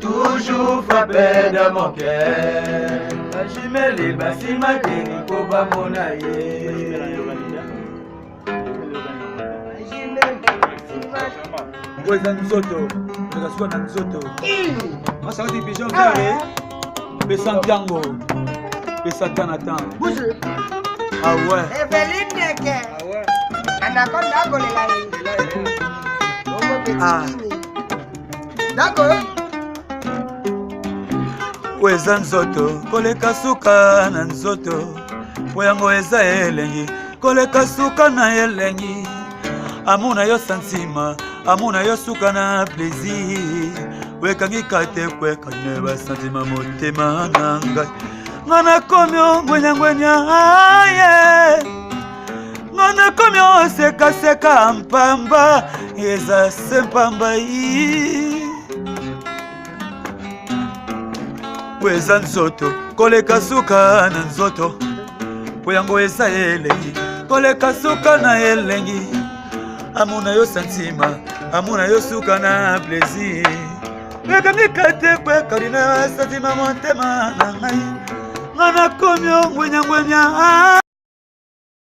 toujours frappé dans mon cœur. Jimeli basima teni koba monaye. Ngoza nzoto, ngasuka na nzoto. Masa wati pigeon vert. Pesa mpiango. Pesa tanatan. Bouge. Ah ouais. Eveline Neke. Ah ouais. Anaconda kolela ye. Bongo petit. D'accord. Weza nzoto koleka suka na nzoto poyango eza elengi koleka suka na elengi amuna yo santima amuna yo suka na plaisir wekangi kate kweka ne ba santima motema nanga ngana komyo ngwenya aye ngana komyo seka mpamba eza sempamba yi Weza nzoto koleka suka na nzoto poyango eza elengi koleka suka na elengi amuna yo santima amuna yo suka na plaisir wekangi kate kweka dina santima motema na ngai ngana komyo ngwenya